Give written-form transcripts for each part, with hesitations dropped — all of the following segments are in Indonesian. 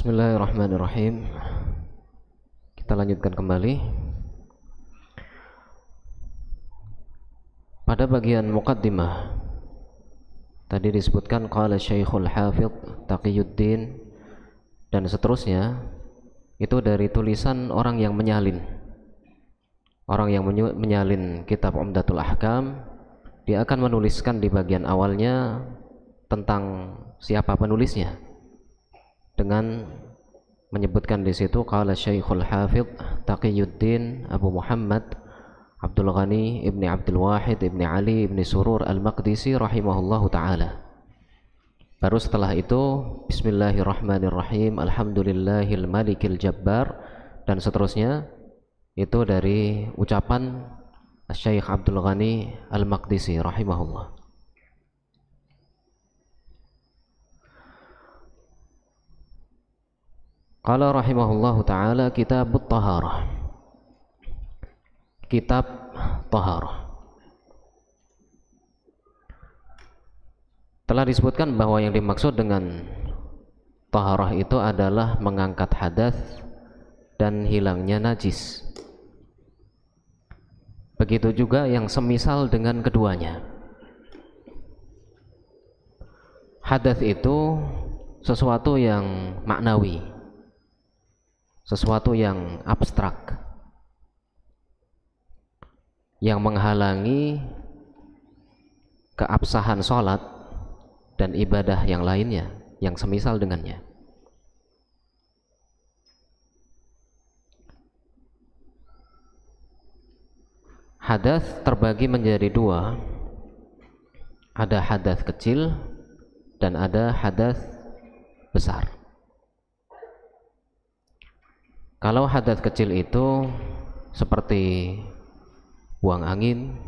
Bismillahirrahmanirrahim. Kita lanjutkan kembali. Pada bagian muqaddimah tadi disebutkan qala Syekhul Hafidz Taqiyuddin dan seterusnya. Itu dari tulisan orang yang menyalin. Orang yang menyalin kitab Umdatul Ahkam, dia akan menuliskan di bagian awalnya tentang siapa penulisnya dengan menyebutkan di situ qala Syekhul Hafidz Taqiyuddin Abu Muhammad Abdul Ghani ibni Abdul Wahid ibni Ali ibni Surur Al-Maqdisi rahimahullahu ta'ala. Baru setelah itu Bismillahirrahmanirrahim, Alhamdulillahil Malikil Jabbar, dan seterusnya. Itu dari ucapan Syekh Abdul Ghani Al-Maqdisi rahimahullah. Qala rahimahullahu ta'ala kitabut taharah. Kitab taharah. Telah disebutkan bahwa yang dimaksud dengan taharah itu adalah mengangkat hadas dan hilangnya najis. Begitu juga yang semisal dengan keduanya. Hadas itu sesuatu yang maknawi, sesuatu yang abstrak, yang menghalangi keabsahan sholat dan ibadah yang lainnya yang semisal dengannya. Hadas terbagi menjadi dua, ada hadas kecil dan ada hadas besar. Kalau hadas kecil itu seperti buang angin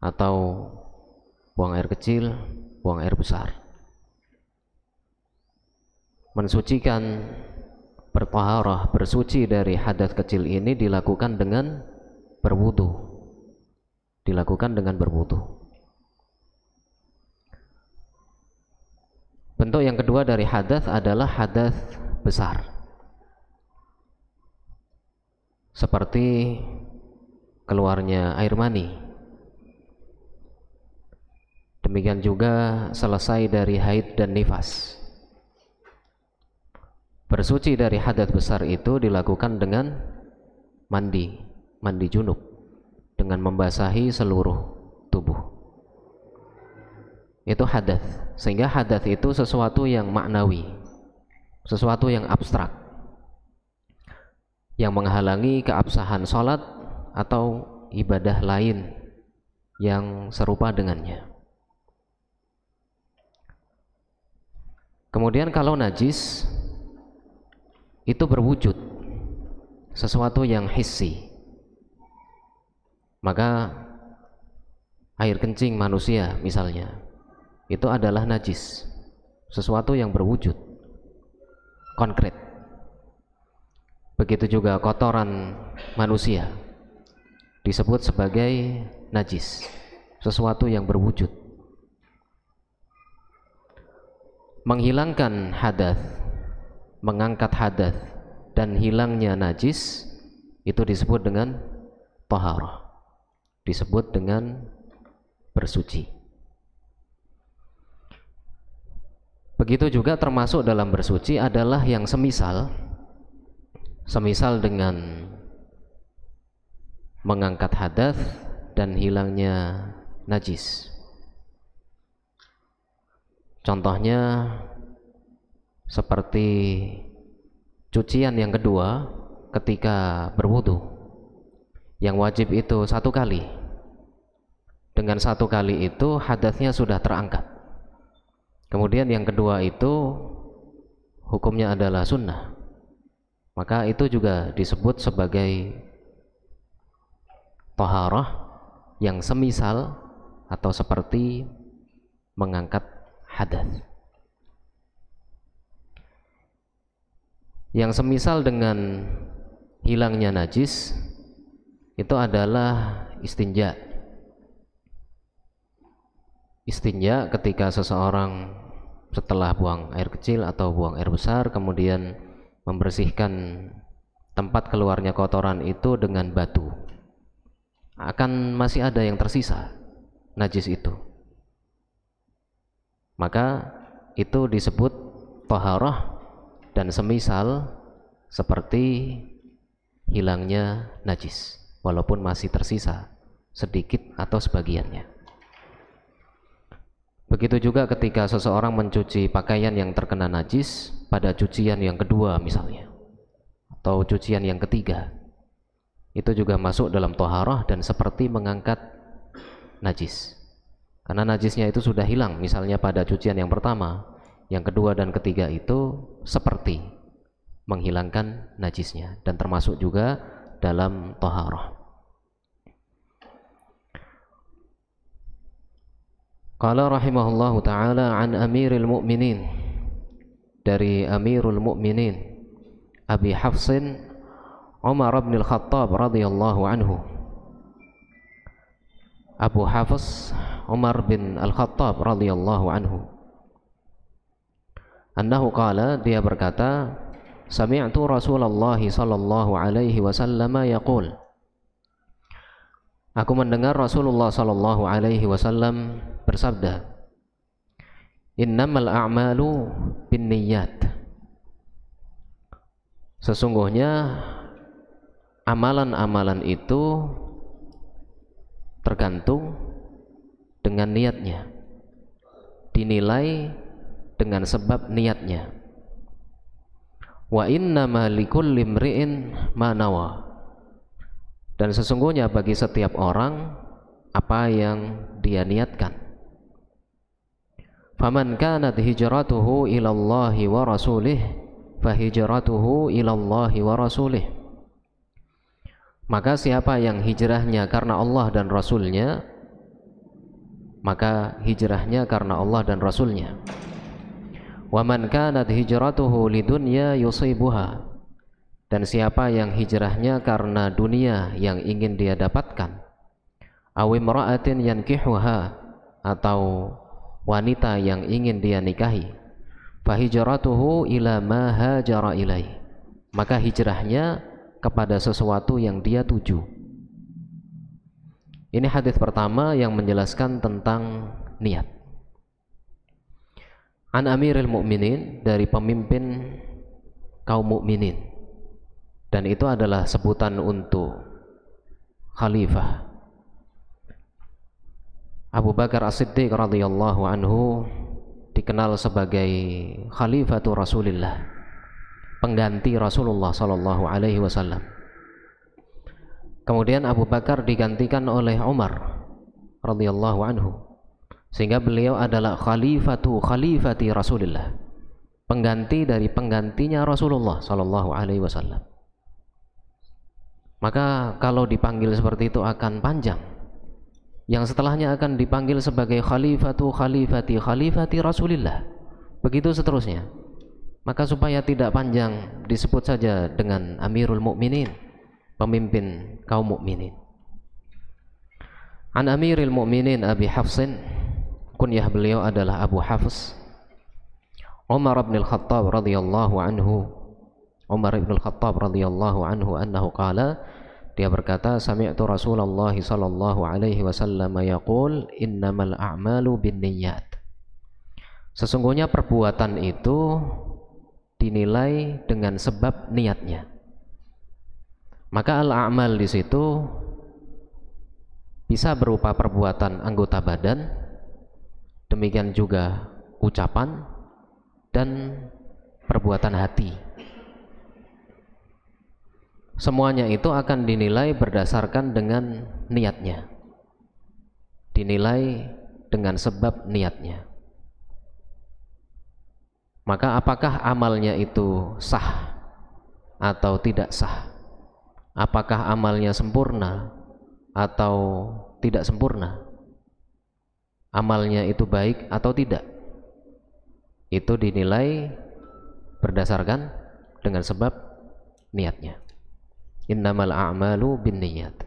atau buang air kecil, buang air besar. Mensucikan, bertaharah, bersuci dari hadas kecil ini dilakukan dengan berwudu. Dilakukan dengan berwudu. Bentuk yang kedua dari hadas adalah hadas besar. Seperti keluarnya air mani. Demikian juga selesai dari haid dan nifas. Bersuci dari hadas besar itu dilakukan dengan mandi junub, dengan membasahi seluruh tubuh. Itu hadas. Sehingga hadas itu sesuatu yang maknawi, sesuatu yang abstrak, yang menghalangi keabsahan sholat atau ibadah lain yang serupa dengannya. Kemudian kalau najis itu berwujud, sesuatu yang hissi. Maka air kencing manusia misalnya, itu adalah najis, sesuatu yang berwujud, konkret. Begitu juga kotoran manusia disebut sebagai najis, sesuatu yang berwujud. Menghilangkan hadas, mengangkat hadas dan hilangnya najis itu disebut dengan taharah, disebut dengan bersuci. Begitu juga termasuk dalam bersuci adalah yang semisal dengan mengangkat hadas dan hilangnya najis. Contohnya seperti cucian yang kedua ketika berwudu. Yang wajib itu satu kali. Dengan satu kali itu hadasnya sudah terangkat. Kemudian yang kedua itu hukumnya adalah sunnah. Maka itu juga disebut sebagai taharah yang semisal atau seperti mengangkat hadas. Yang semisal dengan hilangnya najis itu adalah istinja. Istinja ketika seseorang setelah buang air kecil atau buang air besar, kemudian membersihkan tempat keluarnya kotoran itu dengan batu, akan masih ada yang tersisa najis itu. Maka itu disebut taharah dan semisal seperti hilangnya najis, walaupun masih tersisa sedikit atau sebagiannya. Begitu juga ketika seseorang mencuci pakaian yang terkena najis pada cucian yang kedua misalnya, atau cucian yang ketiga, itu juga masuk dalam taharah dan seperti mengangkat najis, karena najisnya itu sudah hilang. Misalnya pada cucian yang pertama, yang kedua dan ketiga itu seperti menghilangkan najisnya dan termasuk juga dalam taharah. Qala rahimahullahu ta'ala an amiril mu'minin, dari amirul mu'minin Abi Hafsin Umar bin al-Khattab radhiyallahu anhu. Abu Hafs Umar bin al-Khattab radhiyallahu anhu, annahu qala, dia berkata, sami'tu Rasulullah sallallahu alaihi wasallam yaqul, aku mendengar Rasulullah sallallahu alaihi wasallam bersabda, innamal a'malu binniyat, sesungguhnya amalan-amalan itu tergantung dengan niatnya, dinilai dengan sebab niatnya. Wa innama likulli imri'in ma nawa, dan sesungguhnya bagi setiap orang apa yang dia niatkan. Faman kanat hijratuhu ilallahi wa rasulih fahijratuhu ilallahi wa rasulih, maka siapa yang hijrahnya karena Allah dan Rasulnya, maka hijrahnya karena Allah dan Rasulnya. Wa man kanat hijratuhu lidunya yusibuha, dan siapa yang hijrahnya karena dunia yang ingin dia dapatkan, aw imra'atin yankihuha, atau wanita yang ingin dia nikahi, fahijratuhu ila ma hajara ilaih, maka hijrahnya kepada sesuatu yang dia tuju. Ini hadis pertama yang menjelaskan tentang niat. An amiril mu'minin, dari pemimpin kaum mukminin, dan itu adalah sebutan untuk khalifah. Abu Bakar As-Siddiq radhiyallahu anhu dikenal sebagai khalifatu Rasulillah, pengganti Rasulullah sallallahu alaihi wasallam. Kemudian Abu Bakar digantikan oleh Umar radhiyallahu anhu, sehingga beliau adalah khalifati Rasulillah, pengganti dari penggantinya Rasulullah sallallahu alaihi wasallam. Maka kalau dipanggil seperti itu akan panjang. Yang setelahnya akan dipanggil sebagai khalifati Rasulillah, begitu seterusnya. Maka supaya tidak panjang, disebut saja dengan Amirul Mukminin, pemimpin kaum mukminin. An Amiril Mukminin Abi Hafsin, kunyah beliau adalah Abu Hafs, Umar bin al-Khattab radhiyallahu anhu. Umar bin al-Khattab radhiyallahu anhu annahu qala, dia berkata, sami'tu Rasulullah sallallahu alaihi wasallam yaqul, innamal a'malu binniyat, sesungguhnya perbuatan itu dinilai dengan sebab niatnya. Maka al-a'mal di situ bisa berupa perbuatan anggota badan, demikian juga ucapan dan perbuatan hati. Semuanya itu akan dinilai berdasarkan dengan niatnya, dinilai dengan sebab niatnya. Maka apakah amalnya itu sah atau tidak sah, apakah amalnya sempurna atau tidak sempurna, amalnya itu baik atau tidak, itu dinilai berdasarkan dengan sebab niatnya. Innamal a'malu binniyat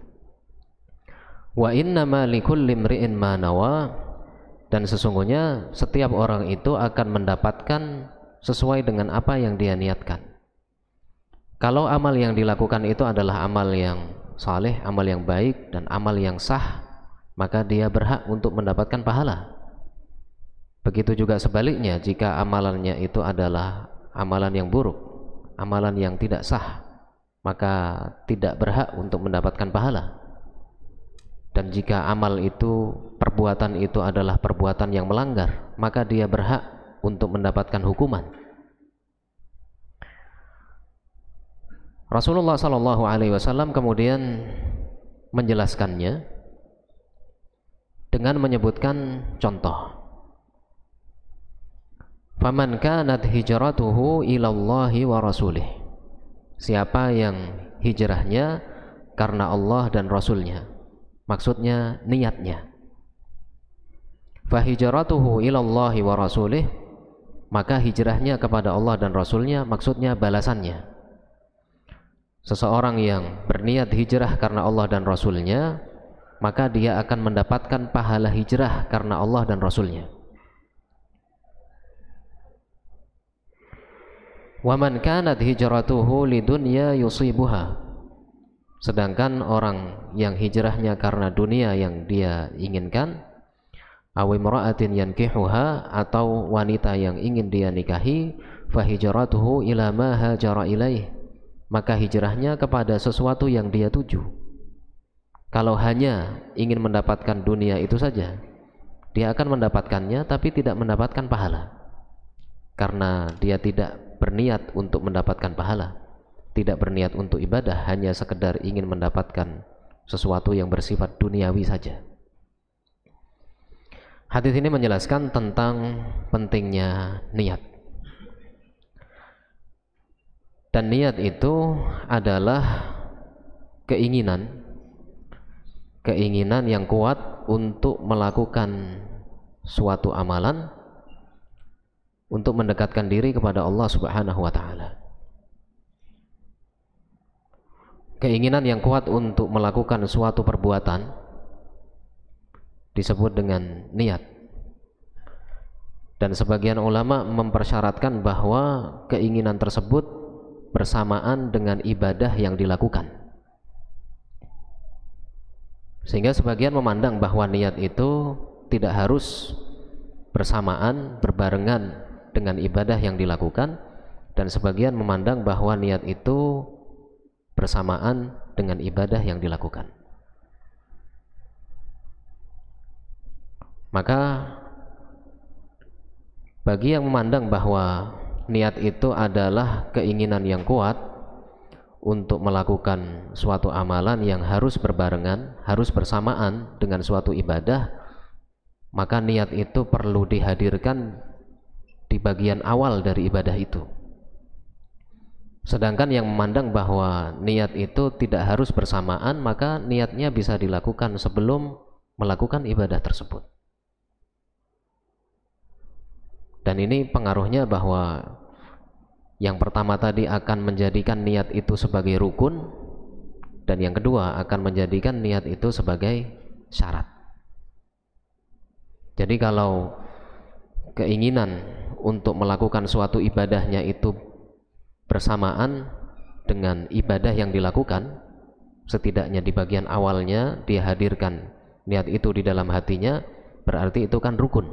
wa innama likulli imri'in ma nawa, Dan sesungguhnya setiap orang itu akan mendapatkan sesuai dengan apa yang dia niatkan. Kalau amal yang dilakukan itu adalah amal yang saleh, amal yang baik, dan amal yang sah, maka dia berhak untuk mendapatkan pahala. Begitu juga sebaliknya, jika amalannya itu adalah amalan yang buruk, amalan yang tidak sah, maka tidak berhak untuk mendapatkan pahala. Dan jika amal itu, perbuatan itu adalah perbuatan yang melanggar, maka dia berhak untuk mendapatkan hukuman. Rasulullah SAW kemudian menjelaskannya dengan menyebutkan contoh. Faman kanat hijratuhu ilallahi wa rasulih. Siapa yang hijrahnya karena Allah dan Rasulnya, maksudnya niatnya. Fahijratuhu ilallahi wa rasulih, maka hijrahnya kepada Allah dan Rasulnya, maksudnya balasannya. Seseorang yang berniat hijrah karena Allah dan Rasulnya, maka dia akan mendapatkan pahala hijrah karena Allah dan Rasulnya. Wa man kanat hijratuhu lidunya yusibuha. Sedangkan orang yang hijrahnya karena dunia yang dia inginkan, aw imra'atin yankihuha, atau wanita yang ingin dia nikahi, fa hijratuhu ila ma hajara ilaih, maka hijrahnya kepada sesuatu yang dia tuju. Kalau hanya ingin mendapatkan dunia itu saja, dia akan mendapatkannya tapi tidak mendapatkan pahala, karena dia tidak berniat untuk mendapatkan pahala, tidak berniat untuk ibadah, hanya sekedar ingin mendapatkan sesuatu yang bersifat duniawi saja. Hadis ini menjelaskan tentang pentingnya niat. Dan niat itu adalah keinginan yang kuat untuk melakukan suatu amalan, untuk mendekatkan diri kepada Allah Subhanahu wa ta'ala. Keinginan yang kuat untuk melakukan suatu perbuatan disebut dengan niat. Dan sebagian ulama mempersyaratkan bahwa keinginan tersebut bersamaan dengan ibadah yang dilakukan. Sehingga sebagian memandang bahwa niat itu tidak harus bersamaan, berbarengan dengan ibadah yang dilakukan, dan sebagian memandang bahwa niat itu bersamaan dengan ibadah yang dilakukan. Maka bagi yang memandang bahwa niat itu adalah keinginan yang kuat untuk melakukan suatu amalan yang harus berbarengan, harus bersamaan dengan suatu ibadah, maka niat itu perlu dihadirkan di bagian awal dari ibadah itu. Sedangkan yang memandang bahwa niat itu tidak harus bersamaan, maka niatnya bisa dilakukan sebelum melakukan ibadah tersebut. Dan ini pengaruhnya bahwa yang pertama tadi akan menjadikan niat itu sebagai rukun, dan yang kedua akan menjadikan niat itu sebagai syarat. Jadi kalau keinginan untuk melakukan suatu ibadahnya itu bersamaan dengan ibadah yang dilakukan, setidaknya di bagian awalnya dia hadirkan niat itu di dalam hatinya, berarti itu kan rukun.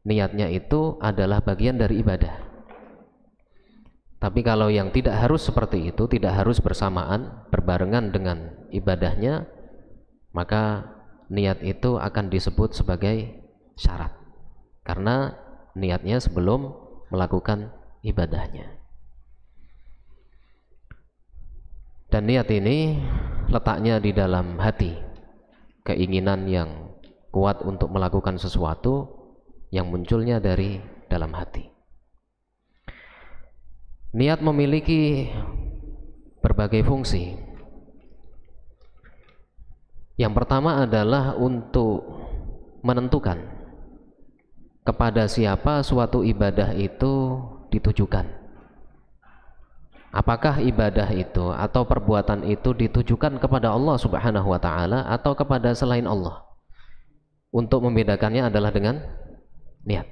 Niatnya itu adalah bagian dari ibadah. Tapi kalau yang tidak harus seperti itu, tidak harus bersamaan, berbarengan dengan ibadahnya, maka niat itu akan disebut sebagai syarat, karena niatnya sebelum melakukan ibadahnya. Dan niat ini letaknya di dalam hati, keinginan yang kuat untuk melakukan sesuatu yang munculnya dari dalam hati. Niat memiliki berbagai fungsi. Yang pertama adalah untuk menentukan kepada siapa suatu ibadah itu ditujukan. Apakah ibadah itu atau perbuatan itu ditujukan kepada Allah Subhanahu wa ta'ala atau kepada selain Allah. Untuk membedakannya adalah dengan niat.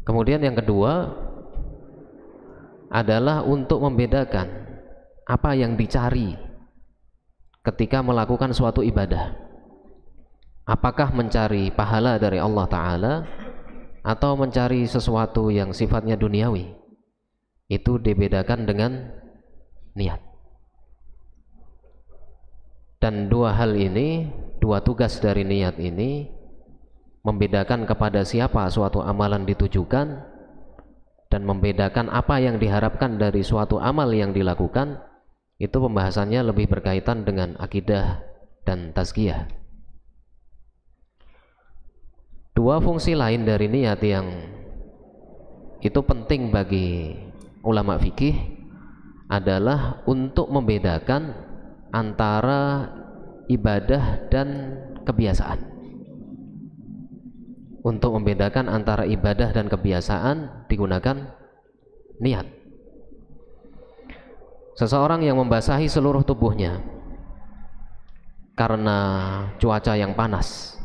Kemudian yang kedua adalah untuk membedakan apa yang dicari ketika melakukan suatu ibadah. Apakah mencari pahala dari Allah Ta'ala atau mencari sesuatu yang sifatnya duniawi. Itu dibedakan dengan niat. Dan dua hal ini, dua tugas dari niat ini membedakan kepada siapa suatu amalan ditujukan dan membedakan apa yang diharapkan dari suatu amal yang dilakukan. Itu pembahasannya lebih berkaitan dengan akidah dan tazkiyah. Dua fungsi lain dari niat yang itu penting bagi ulama fikih adalah untuk membedakan antara ibadah dan kebiasaan. Untuk membedakan antara ibadah dan kebiasaan digunakan niat. Seseorang yang membasahi seluruh tubuhnya karena cuaca yang panas,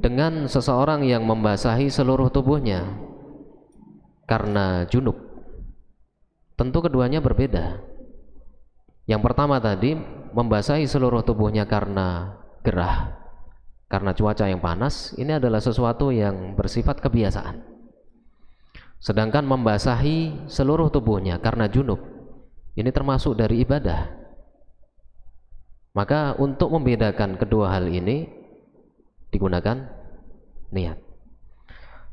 dengan seseorang yang membasahi seluruh tubuhnya karena junub, tentu keduanya berbeda. Yang pertama tadi membasahi seluruh tubuhnya karena gerah, karena cuaca yang panas, ini adalah sesuatu yang bersifat kebiasaan. Sedangkan membasahi seluruh tubuhnya karena junub, ini termasuk dari ibadah. Maka untuk membedakan kedua hal ini digunakan niat.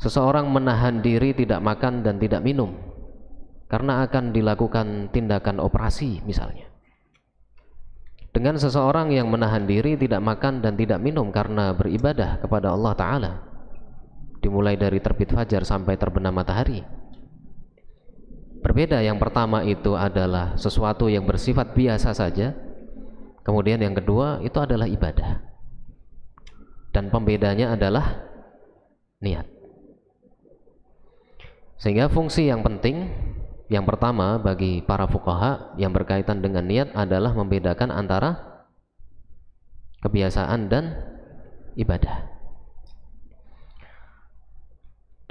Seseorang menahan diri tidak makan dan tidak minum karena akan dilakukan tindakan operasi misalnya, dengan seseorang yang menahan diri tidak makan dan tidak minum karena beribadah kepada Allah Ta'ala, dimulai dari terbit fajar sampai terbenam matahari. Berbeda. Yang pertama itu adalah sesuatu yang bersifat biasa saja, kemudian yang kedua itu adalah ibadah, dan pembedanya adalah niat. Sehingga fungsi yang penting yang pertama bagi para fuqaha yang berkaitan dengan niat adalah membedakan antara kebiasaan dan ibadah.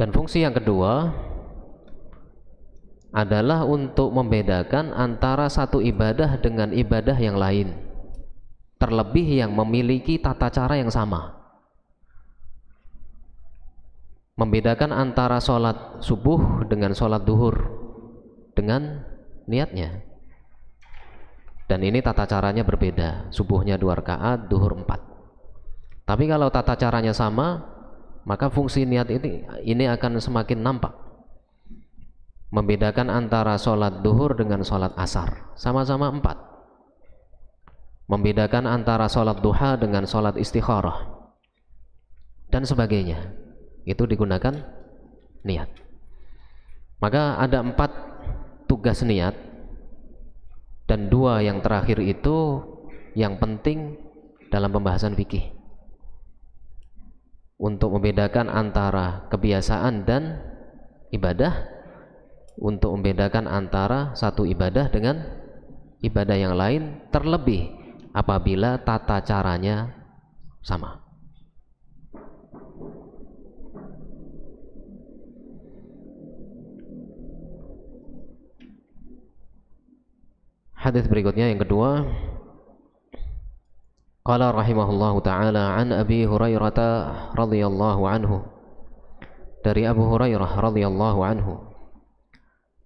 Dan fungsi yang kedua adalah untuk membedakan antara satu ibadah dengan ibadah yang lain, terlebih yang memiliki tata cara yang sama. Membedakan antara sholat subuh dengan sholat duhur dengan niatnya, dan ini tata caranya berbeda. Subuhnya 2 rakaat, duhur 4. Tapi kalau tata caranya sama, maka fungsi niat ini akan semakin nampak. Membedakan antara sholat duhur dengan sholat asar, sama-sama 4. Membedakan antara sholat duha dengan sholat istikharah dan sebagainya, itu digunakan niat. Maka ada 4 tugas niat, dan 2 yang terakhir itu yang penting dalam pembahasan fikih untuk membedakan antara kebiasaan dan ibadah, untuk membedakan antara satu ibadah dengan ibadah yang lain, terlebih apabila tata caranya sama. Hadis berikutnya yang kedua, qala rahimahullahu ta'ala an Abi Hurairah radhiyallahu anhu, dari Abu Hurairah radhiyallahu anhu,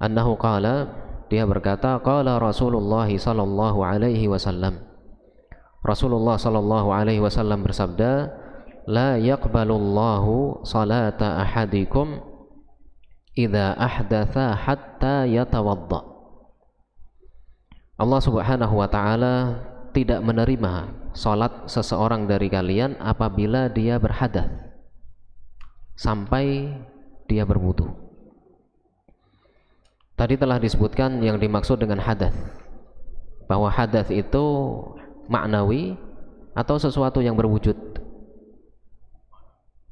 annahu qala, dia berkata, qala Rasulullah sallallahu alaihi wasallam, Rasulullah sallallahu alaihi wasallam bersabda, la yaqbalullahu salata ahadikum idza ahdatha hatta yatawadda. Allah Subhanahu wa ta'ala tidak menerima salat seseorang dari kalian apabila dia berhadath sampai dia berwudu. Tadi telah disebutkan yang dimaksud dengan hadath, bahwa hadath itu maknawi atau sesuatu yang berwujud.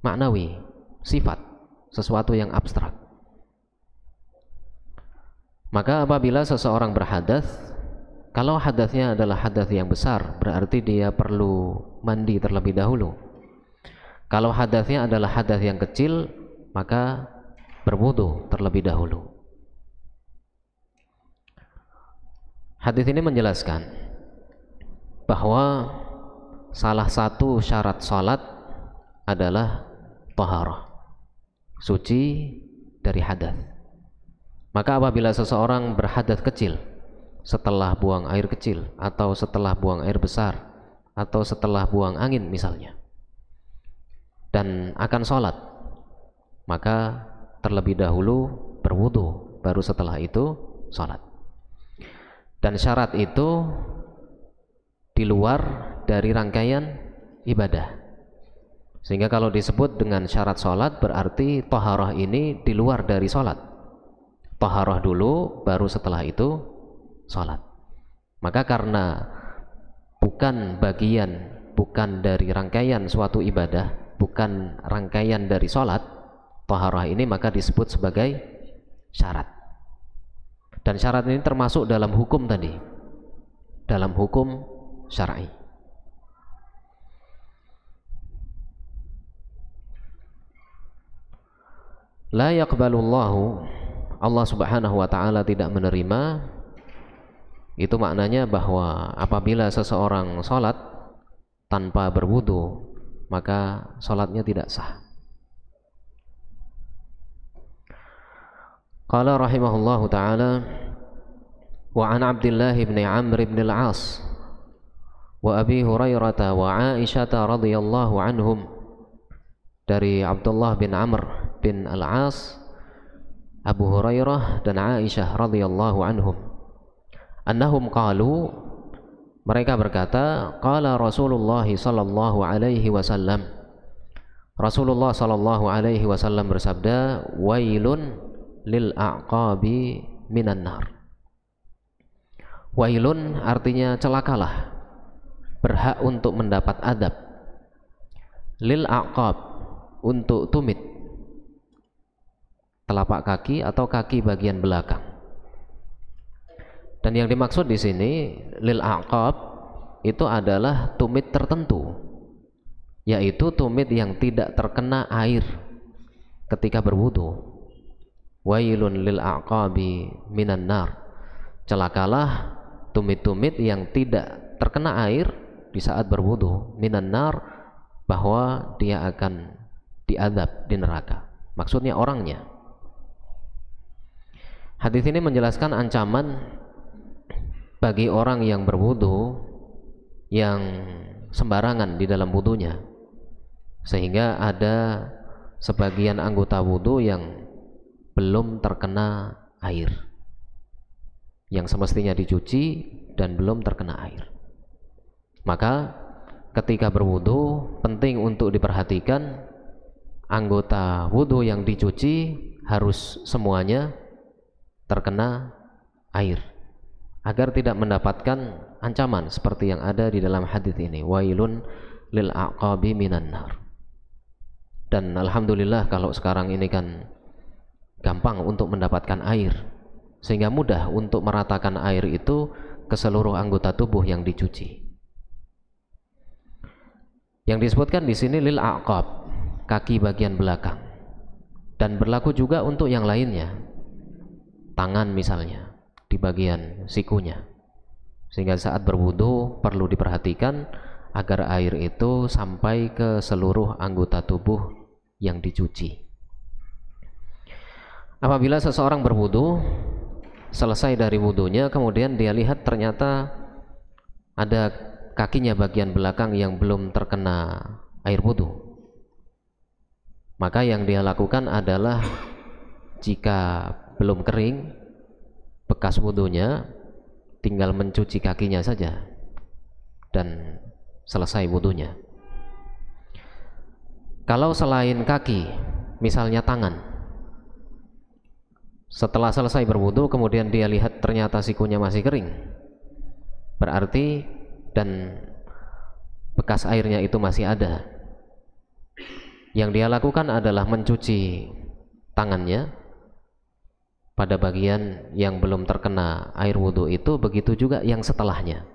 Maknawi, sifat, sesuatu yang abstrak. Maka apabila seseorang berhadath, Kalau hadatsnya adalah hadas yang besar, berarti dia perlu mandi terlebih dahulu. Kalau hadatsnya adalah hadas yang kecil, maka berwudu terlebih dahulu. Hadis ini menjelaskan bahwa salah satu syarat salat adalah taharah, suci dari hadas. Maka apabila seseorang berhadas kecil setelah buang air kecil, atau setelah buang air besar, atau setelah buang angin misalnya, dan akan sholat, maka terlebih dahulu berwudu, baru setelah itu sholat. Dan syarat itu di luar dari rangkaian ibadah, sehingga kalau disebut dengan syarat sholat berarti taharah ini di luar dari sholat. Taharah dulu, baru setelah itu sholat. Maka karena bukan bagian, bukan dari rangkaian suatu ibadah, bukan rangkaian dari sholat, taharah ini maka disebut sebagai syarat. Dan syarat ini termasuk dalam hukum tadi, dalam hukum syar'i. La yaqbalullahu, Allah subhanahu wa ta'ala tidak menerima. Itu maknanya bahwa apabila seseorang sholat tanpa berwudu, maka sholatnya tidak sah. Qala rahimahullahu ta'ala, wa an Abdullah bin Amr bin al-As wa Abi Hurairah wa Aisyah radhiyallahu anhum, dari Abdullah bin Amr bin al-As, Abu Hurairah dan Aisyah radhiyallahu anhum, annahum qalu, mereka berkata, qala Rasulullah sallallahu alaihi wasallam, Rasulullah sallallahu alaihi wasallam bersabda, wailun lil a'qabi minan nar. Wailun artinya celakalah, berhak untuk mendapat adab. Lil a'qab, untuk tumit, telapak kaki atau kaki bagian belakang. Dan yang dimaksud di sini lil a'qab itu adalah tumit tertentu, yaitu tumit yang tidak terkena air ketika berwudu. Wailun lil a'qabi minan nar, celakalah tumit-tumit yang tidak terkena air di saat berwudu, minan nar, bahwa dia akan diadab di neraka. Maksudnya orangnya. Hadis ini menjelaskan ancaman bagi orang yang berwudu yang sembarangan di dalam wudunya, sehingga ada sebagian anggota wudu yang belum terkena air, yang semestinya dicuci dan belum terkena air. Maka ketika berwudu penting untuk diperhatikan anggota wudu yang dicuci harus semuanya terkena air, agar tidak mendapatkan ancaman seperti yang ada di dalam hadis ini, wailun lil a'qabi minan nar. Dan alhamdulillah kalau sekarang ini kan gampang untuk mendapatkan air, sehingga mudah untuk meratakan air itu ke seluruh anggota tubuh yang dicuci. Yang disebutkan di sini lil a'qab, kaki bagian belakang, dan berlaku juga untuk yang lainnya, tangan misalnya di bagian sikunya, sehingga saat berwudu perlu diperhatikan agar air itu sampai ke seluruh anggota tubuh yang dicuci. Apabila seseorang berwudu, selesai dari wudunya, kemudian dia lihat ternyata ada kakinya bagian belakang yang belum terkena air wudu, maka yang dia lakukan adalah jika belum kering bekas wudunya, tinggal mencuci kakinya saja dan selesai wudunya. Kalau selain kaki, misalnya tangan, setelah selesai berwudu kemudian dia lihat ternyata sikunya masih kering, berarti dan bekas airnya itu masih ada, yang dia lakukan adalah mencuci tangannya pada bagian yang belum terkena air wudhu itu, begitu juga yang setelahnya.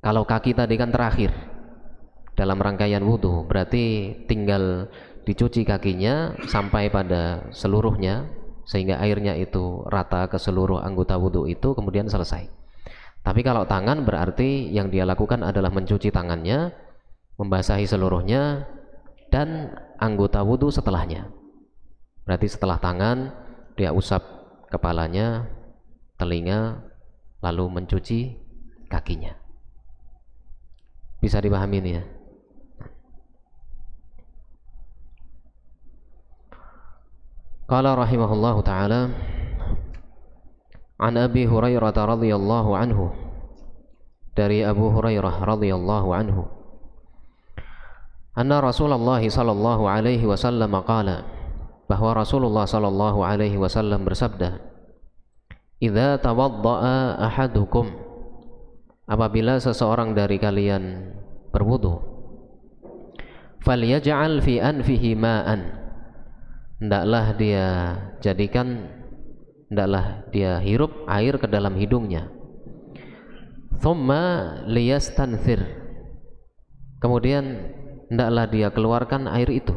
Kalau kaki tadi kan terakhir dalam rangkaian wudhu, berarti tinggal dicuci kakinya sampai pada seluruhnya sehingga airnya itu rata ke seluruh anggota wudhu itu, kemudian selesai. Tapi kalau tangan, berarti yang dia lakukan adalah mencuci tangannya, membasahi seluruhnya, dan anggota wudhu setelahnya. Berarti setelah tangan dia usap kepalanya, telinga, lalu mencuci kakinya. Bisa dipahami ini ya? Qala rahimahullahu ta'ala an Abi Hurairah radhiyallahu anhu, dari Abu Hurairah radhiyallahu anhu, anna Rasulullah sallallahu alaihi wasallam qala, bahwa Rasulullah sallallahu alaihi wasallam bersabda, idza tawadda'a ahadukum, apabila seseorang dari kalian berwudu, falyaj'al fi anfihi ma'an, hendaklah dia hirup air ke dalam hidungnya, thumma liyastanthir, kemudian hendaklah dia keluarkan air itu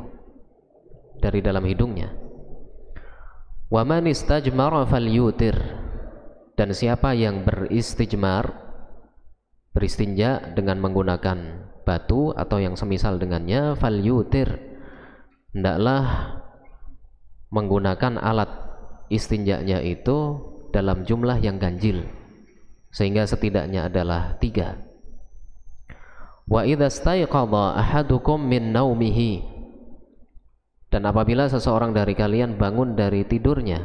dari dalam hidungnya. Wa man istajmara falyutir, dan siapa yang beristinja dengan menggunakan batu atau yang semisal dengannya, falyutir, hendaklah menggunakan alat istinjanya itu dalam jumlah yang ganjil, sehingga setidaknya adalah 3. Wa idza staiqadha ahadukum min naumihi, dan apabila seseorang dari kalian bangun dari tidurnya,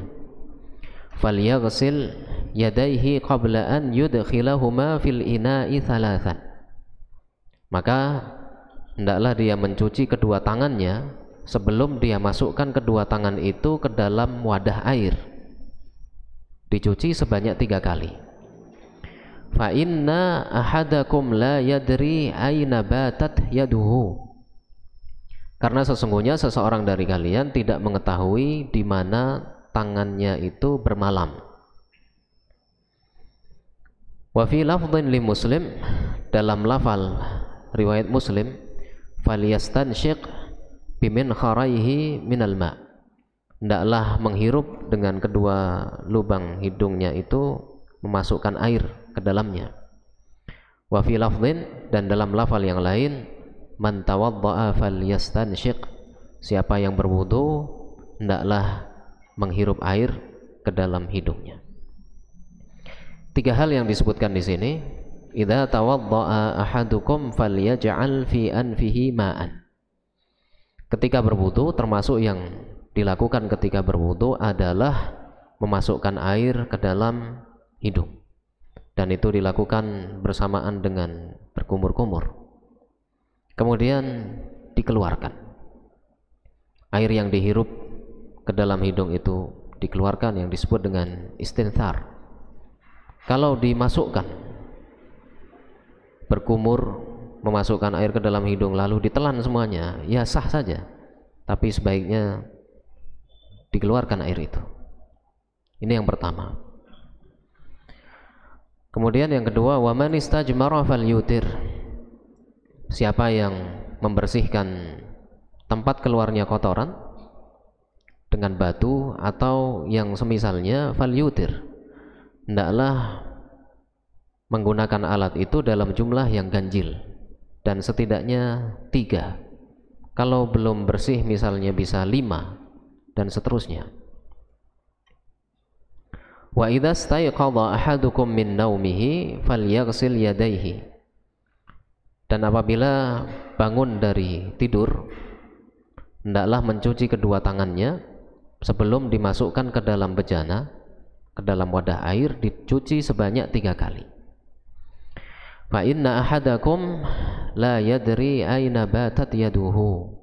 falyaghsil yadayhi qabla an yudkhilahuma fil ina'i thalathan, maka hendaklah dia mencuci kedua tangannya sebelum dia masukkan kedua tangan itu ke dalam wadah air, dicuci sebanyak 3 kali. Fa inna ahadakum la yadri aina batat yaduhu, karena sesungguhnya seseorang dari kalian tidak mengetahui di mana tangannya itu bermalam. Wa fi lafdhin li Muslim, dalam lafal riwayat Muslim, falyastanshiq bimin kharaihi minal ma, hendaklah menghirup dengan kedua lubang hidungnya itu, memasukkan air ke dalamnya. Wa fi lafdhin, dan dalam lafal yang lain, man tawadda'a falyastanshiq, siapa yang berwudu hendaklah menghirup air ke dalam hidungnya. 3 hal yang disebutkan di sini. Idza tawadda'a ahadukum falyaj'al fi anfihi ma'an, ketika berwudu, termasuk yang dilakukan ketika berwudu adalah memasukkan air ke dalam hidung, dan itu dilakukan bersamaan dengan berkumur-kumur. Kemudian dikeluarkan air yang dihirup ke dalam hidung itu, dikeluarkan, yang disebut dengan istinthar. Kalau dimasukkan berkumur, memasukkan air ke dalam hidung lalu ditelan semuanya, ya sah saja, tapi sebaiknya dikeluarkan air itu. Ini yang pertama. Kemudian yang kedua, wa man istajmara falyutir, siapa yang membersihkan tempat keluarnya kotoran dengan batu atau yang semisalnya, falyutir, hendaklah menggunakan alat itu dalam jumlah yang ganjil, dan setidaknya 3. Kalau belum bersih misalnya bisa 5, dan seterusnya. Wa idza staiqadha ahadukum min naumihi falyaghsil yadayhi, dan apabila bangun dari tidur, hendaklah mencuci kedua tangannya sebelum dimasukkan ke dalam bejana, ke dalam wadah air, dicuci sebanyak 3 kali. Fa inna ahadakum la yadri aina batat yaduhu,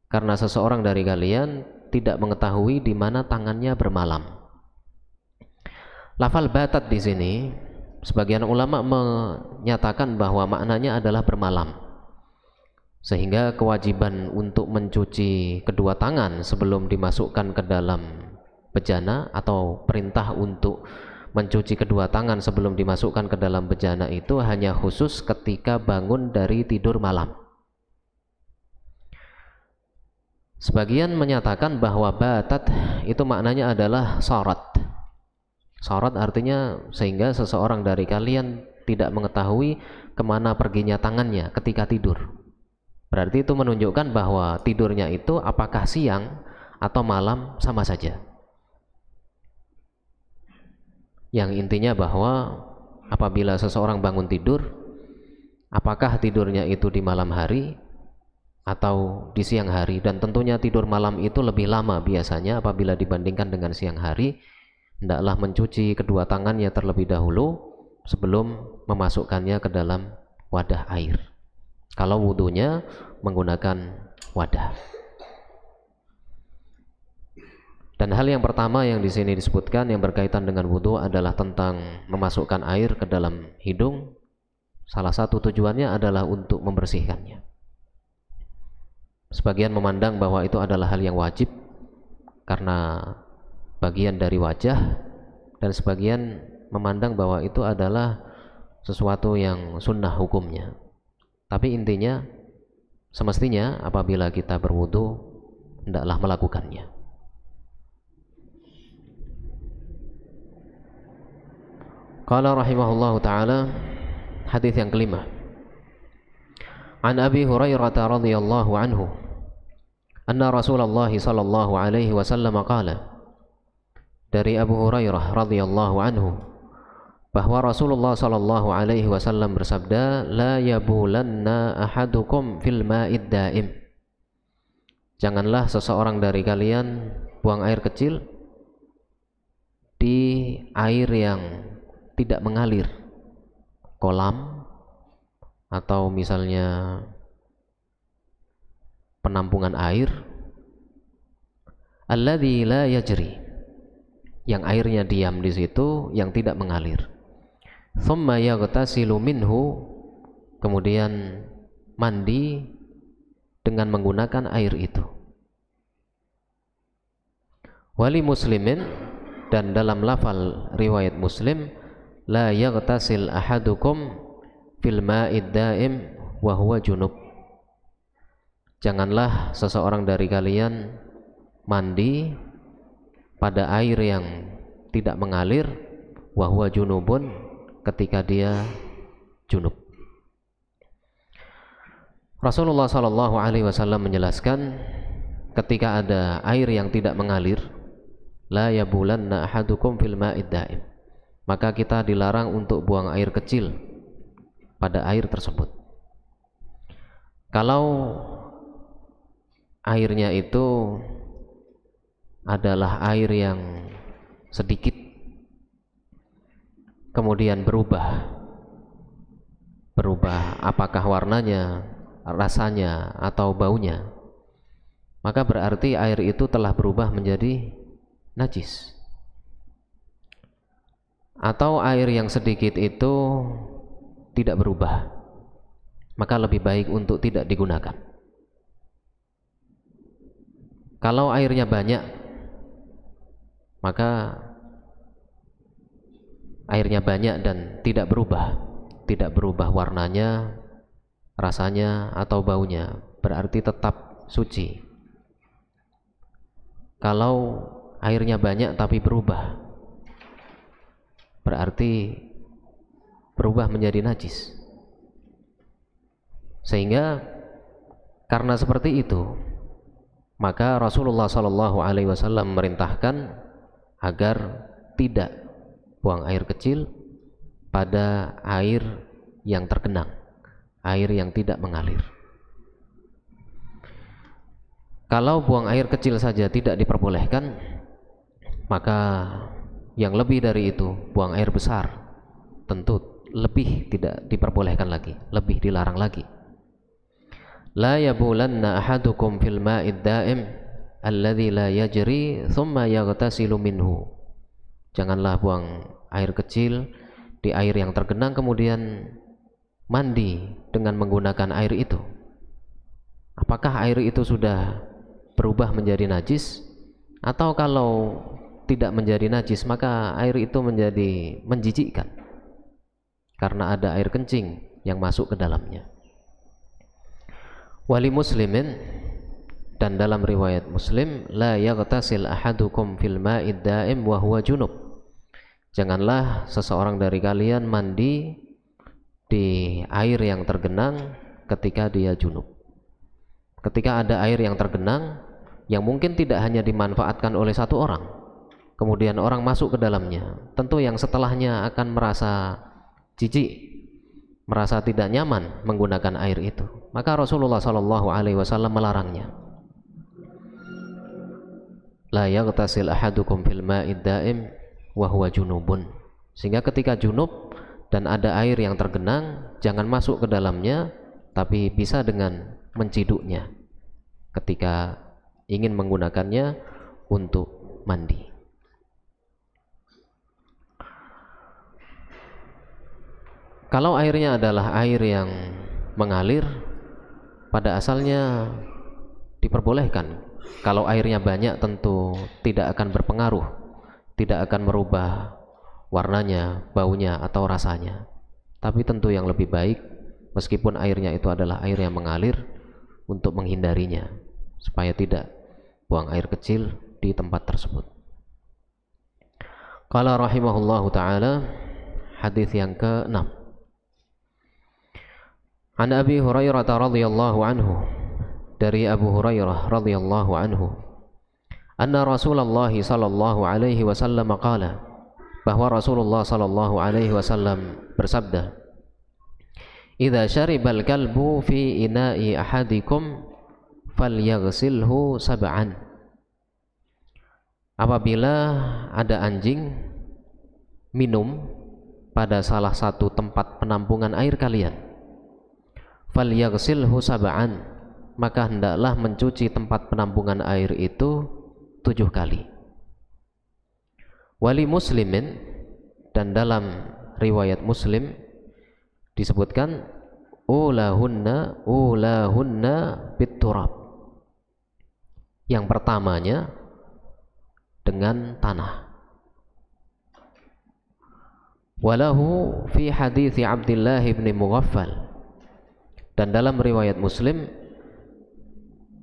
karena seseorang dari kalian tidak mengetahui di mana tangannya bermalam. Lafal batat di sini, sebagian ulama menyatakan bahwa maknanya adalah bermalam, sehingga kewajiban untuk mencuci kedua tangan sebelum dimasukkan ke dalam bejana atau perintah untuk mencuci kedua tangan sebelum dimasukkan ke dalam bejana itu hanya khusus ketika bangun dari tidur malam. Sebagian menyatakan bahwa batat itu maknanya adalah sarat. Sarat artinya sehingga seseorang dari kalian tidak mengetahui kemana perginya tangannya ketika tidur. Berarti itu menunjukkan bahwa tidurnya itu apakah siang atau malam sama saja. Yang intinya bahwa apabila seseorang bangun tidur, apakah tidurnya itu di malam hari atau di siang hari, dan tentunya tidur malam itu lebih lama biasanya apabila dibandingkan dengan siang hari, hendaklah mencuci kedua tangannya terlebih dahulu sebelum memasukkannya ke dalam wadah air. Kalau wudunya menggunakan wadah. Dan hal yang pertama yang di sini disebutkan yang berkaitan dengan wudu adalah tentang memasukkan air ke dalam hidung. Salah satu tujuannya adalah untuk membersihkannya. Sebagian memandang bahwa itu adalah hal yang wajib karena bagian dari wajah, dan sebagian memandang bahwa itu adalah sesuatu yang sunnah hukumnya. Tapi intinya semestinya apabila kita berwudu hendaklah melakukannya. Qala rahimahullahu ta'ala, hadis yang kelima. An Abi Hurairah radhiyallahu anhu anna Rasulullah sallallahu alaihi wasallam qala, dari Abu Hurairah radhiyallahu anhu bahwa Rasulullah sallallahu alaihi wasallam bersabda, la yabulanna ahadukum fil ma'id daim. Janganlah seseorang dari kalian buang air kecil di air yang tidak mengalir, kolam atau misalnya penampungan air, alladzi la yajri, yang airnya diam di situ, yang tidak mengalir. Thumma yaghtasilu minhu, kemudian mandi dengan menggunakan air itu. Wali muslimin, dan dalam lafal riwayat Muslim, la yaghtasil ahadukum fil ma'id daim wa huwa junub. Janganlah seseorang dari kalian mandi pada air yang tidak mengalir, wa huwa junubun, ketika dia junub. Rasulullah sallallahu alaihi wasallam menjelaskan, ketika ada air yang tidak mengalir, la yabulanna ahadukum fil ma'id daim, maka kita dilarang untuk buang air kecil pada air tersebut. Kalau airnya itu adalah air yang sedikit kemudian berubah apakah warnanya, rasanya, atau baunya, maka berarti air itu telah berubah menjadi najis. Atau air yang sedikit itu tidak berubah, maka lebih baik untuk tidak digunakan. Kalau airnya banyak, maka airnya banyak dan tidak berubah warnanya, rasanya, atau baunya, berarti tetap suci. Kalau airnya banyak tapi berubah, berarti berubah menjadi najis. Sehingga karena seperti itu, maka Rasulullah sallallahu alaihi wasallam memerintahkan agar tidak buang air kecil pada air yang tergenang, air yang tidak mengalir. Kalau buang air kecil saja tidak diperbolehkan, maka yang lebih dari itu, buang air besar, tentu lebih tidak diperbolehkan lagi, lebih dilarang lagi. La yabulanna ahadukum fil ma'id daim alladzi la yajri thumma yaghtasilu minhu. Janganlah buang air kecil di air yang tergenang kemudian mandi dengan menggunakan air itu. Apakah air itu sudah berubah menjadi najis, atau kalau tidak menjadi najis, maka air itu menjadi menjijikkan karena ada air kencing yang masuk ke dalamnya. Wali muslimin, dan dalam riwayat Muslim, la yaghtasil ahadukum fil ma'id da'im wa huwa junub. Janganlah seseorang dari kalian mandi di air yang tergenang ketika dia junub. Ketika ada air yang tergenang yang mungkin tidak hanya dimanfaatkan oleh satu orang, kemudian orang masuk ke dalamnya, tentu yang setelahnya akan merasa jijik, merasa tidak nyaman menggunakan air itu. Maka Rasulullah SAW melarangnya. La yaghtasil ahadukum fil ma'id da'im wa huwa junubun. Sehingga ketika junub dan ada air yang tergenang, jangan masuk ke dalamnya, tapi bisa dengan menciduknya ketika ingin menggunakannya untuk mandi. Kalau airnya adalah air yang mengalir, pada asalnya diperbolehkan. Kalau airnya banyak tentu tidak akan berpengaruh, tidak akan merubah warnanya, baunya, atau rasanya. Tapi tentu yang lebih baik, meskipun airnya itu adalah air yang mengalir, untuk menghindarinya, supaya tidak buang air kecil di tempat tersebut. Qala rahimahullahu ta'ala, hadis yang ke-6. An Abi Hurairah radhiyallahu anhu, dari Abu Hurairah radhiyallahu anhu, anna Rasulullah sallallahu alaihi wasallam qala, bahwa Rasulullah sallallahu alaihi wasallam bersabda, idza syaribal kalbu fi ina'i ahadikum falyaghsilhu sab'an. Apabila ada anjing minum pada salah satu tempat penampungan air kalian, falyaghsilhu sab'an, maka hendaklah mencuci tempat penampungan air itu 7 kali. Wali muslimin, dan dalam riwayat Muslim disebutkan ulahunna biturab. Yang pertamanya dengan tanah. Walahu fi hadithi Abdullah bin Mughaffal, dan dalam riwayat Muslim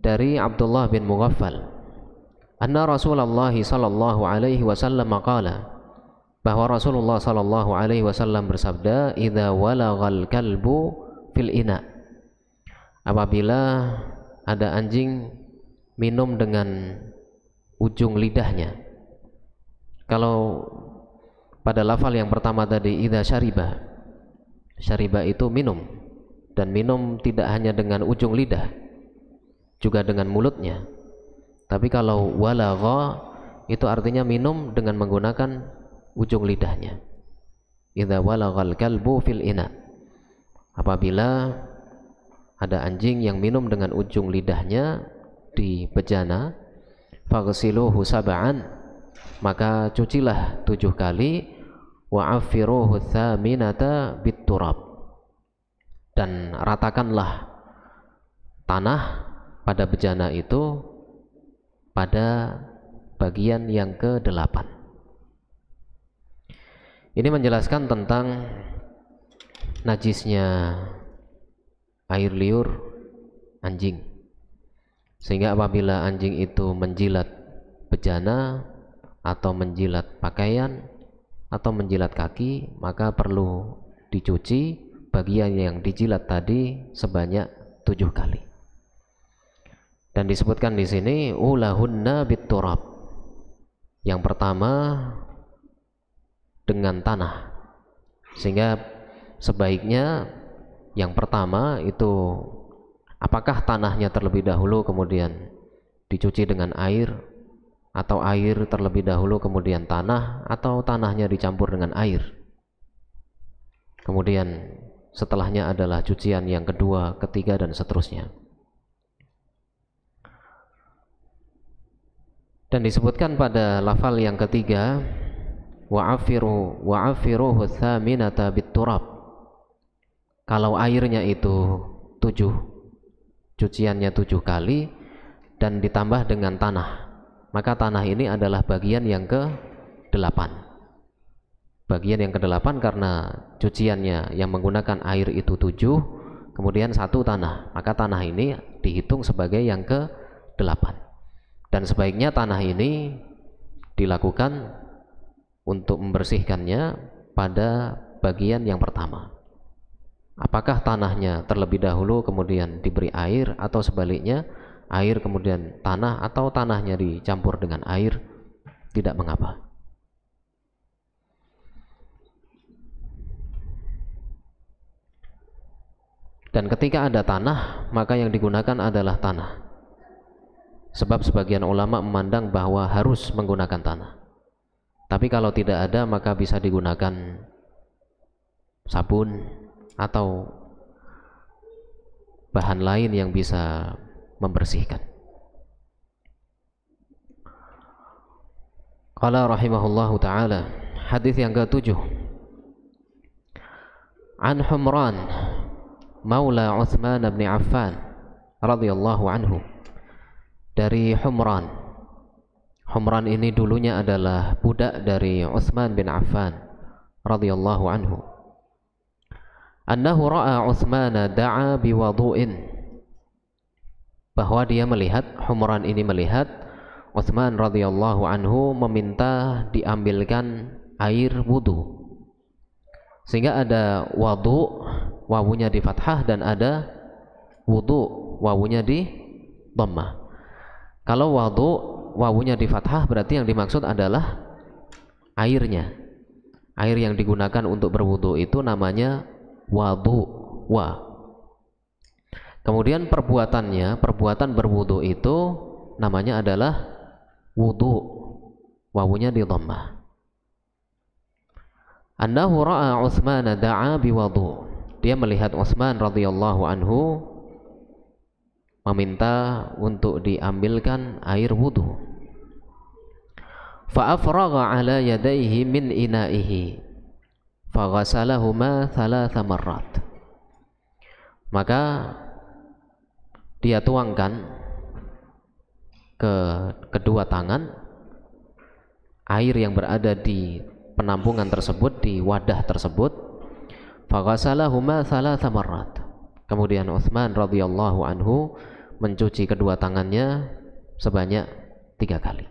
dari Abdullah bin Mughaffal, anna Rasulullah sallallahu alaihi wasallam qala, bahwa Rasulullah sallallahu alaihi wasallam bersabda, idza walaghal kalbu fil ina, apabila ada anjing minum dengan ujung lidahnya. Kalau pada lafal yang pertama tadi idza syariba, syariba itu minum, dan minum tidak hanya dengan ujung lidah, juga dengan mulutnya. Tapi kalau walagha itu artinya minum dengan menggunakan ujung lidahnya. Idza walaghal kalbu fil ina, apabila ada anjing yang minum dengan ujung lidahnya di bejana, faghsiluhu sab'an, maka cucilah 7 kali, wa'affiruhu tsaminata biturab, dan ratakanlah tanah pada bejana itu pada bagian yang ke-8. Ini menjelaskan tentang najisnya air liur anjing, sehingga apabila anjing itu menjilat bejana atau menjilat pakaian atau menjilat kaki, maka perlu dicuci bagian yang dijilat tadi sebanyak 7 kali. Dan disebutkan di sini ulahunna biturab, yang pertama dengan tanah, sehingga sebaiknya yang pertama itu apakah tanahnya terlebih dahulu kemudian dicuci dengan air, atau air terlebih dahulu kemudian tanah, atau tanahnya dicampur dengan air, kemudian setelahnya adalah cucian yang kedua, ketiga, dan seterusnya. Dan disebutkan pada lafal yang ketiga, wa'afiruhu tsaminata biturab, kalau airnya itu 7, cuciannya 7 kali dan ditambah dengan tanah, maka tanah ini adalah bagian yang ke-8. Bagian yang ke-8 karena cuciannya yang menggunakan air itu 7, kemudian 1 tanah, maka tanah ini dihitung sebagai yang ke-8. Dan sebaiknya tanah ini dilakukan untuk membersihkannya pada bagian yang pertama. Apakah tanahnya terlebih dahulu kemudian diberi air, atau sebaliknya air kemudian tanah, atau tanahnya dicampur dengan air, tidak mengapa. Dan ketika ada tanah, maka yang digunakan adalah tanah. Sebab sebagian ulama memandang bahwa harus menggunakan tanah. Tapi kalau tidak ada, maka bisa digunakan sabun atau bahan lain yang bisa membersihkan. Qala rahimahullahu ta'ala, hadis yang ke-7, an Humran maula Utsman bin Affan radhiyallahu anhu, dari Humran. Humran ini dulunya adalah budak dari Utsman bin Affan radhiyallahu anhu. Annahu ra'a Utsman da'a biwudu'in, bahwa dia melihat, Humran ini melihat Utsman radhiyallahu anhu meminta diambilkan air wudu. Sehingga ada wadu, wawunya di fathah, dan ada wudu, wawunya di dhammah. Kalau wadu, wawunya di fathah, berarti yang dimaksud adalah airnya. Air yang digunakan untuk berwudu itu namanya wadu, wa. Kemudian perbuatannya, perbuatan berwudu itu namanya adalah wudu, wawunya di dhammah. Annahu ra'a Utsman da'a biwudu, dia melihat Utsman radhiyallahu anhu meminta untuk diambilkan air wudu. Fa'afragha ala yadayhi min ina'ihi faghasalahuma 3 marrat, maka dia tuangkan ke kedua tangan air yang berada di penampungan tersebut, di wadah tersebut. Faghasalahuma 3 marrat, kemudian Utsman radhiyallahu anhu mencuci kedua tangannya sebanyak 3 kali.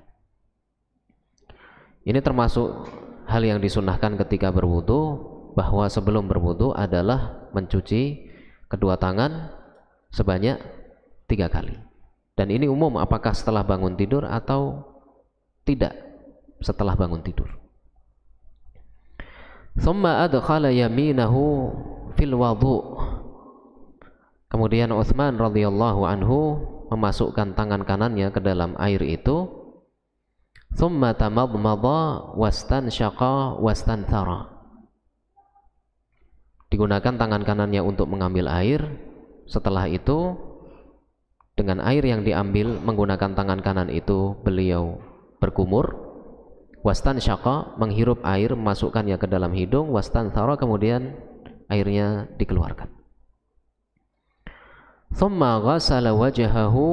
Ini termasuk hal yang disunahkan ketika berwudu, bahwa sebelum berwudu adalah mencuci kedua tangan sebanyak 3 kali. Dan ini umum, apakah setelah bangun tidur atau tidak setelah bangun tidur. Tsumma adkhala yaminahu fil wudu, kemudian Utsman radhiyallahu anhu memasukkan tangan kanannya ke dalam air itu. Tsumma tamadmada wastansyaqa wastanthara, digunakan tangan kanannya untuk mengambil air. Setelah itu dengan air yang diambil menggunakan tangan kanan itu beliau berkumur. Wastansyaqa, menghirup air, memasukkannya ke dalam hidung. Wastanthara, kemudian airnya dikeluarkan. Tsumma ghasala wajhahu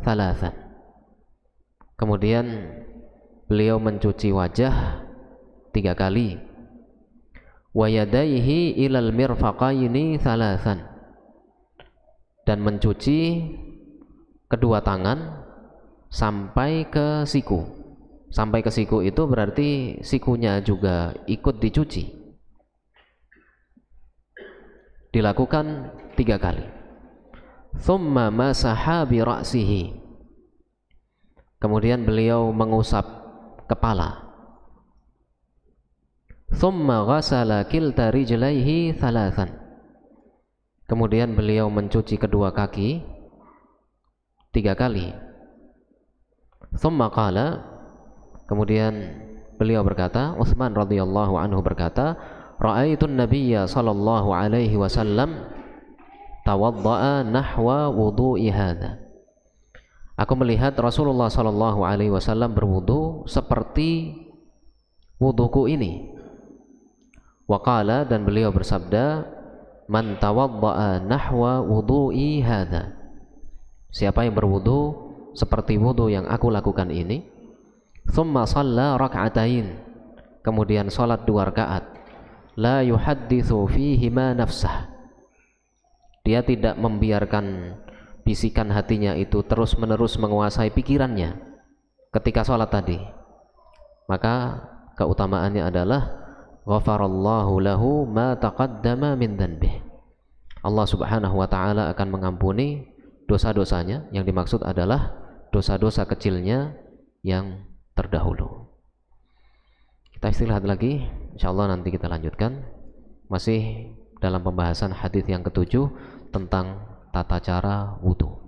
3, kemudian beliau mencuci wajah 3 kali. Wa yadayhi ilal mirfaqaini 3, dan mencuci kedua tangan sampai ke siku. Sampai ke siku itu berarti sikunya juga ikut dicuci. Dilakukan 3 kali. Tsumma masaha bi ra'sihi, kemudian beliau mengusap kepala. Tsumma ghasala kilta rijlaihi 3, kemudian beliau mencuci kedua kaki 3 kali. Tsumma qala, kemudian beliau berkata, Utsman radhiyallahu anhu berkata, ra'aitun nabiyya sallallahu alaihi wasallam tawadda'a nahwa wudu'i hadha, aku melihat Rasulullah sallallahu alaihi wasallam berwudu seperti wuduku ini. Wa qala, dan beliau bersabda, man tawadda'a nahwa wudu'i hadha, siapa yang berwudu seperti wudu yang aku lakukan ini, thumma shalla rak'atain, kemudian salat 2 rakaat, la yuhadditsu fihima nafsah, dia tidak membiarkan bisikan hatinya itu terus-menerus menguasai pikirannya ketika sholat tadi, maka keutamaannya adalah ghafarallahu lahu ma taqaddama min dhanbih, Allah subhanahu wa ta'ala akan mengampuni dosa-dosanya. Yang dimaksud adalah dosa-dosa kecilnya yang terdahulu. Kita istirahat lagi, insyaallah nanti kita lanjutkan masih dalam pembahasan hadis yang ketujuh tentang tata cara wudu.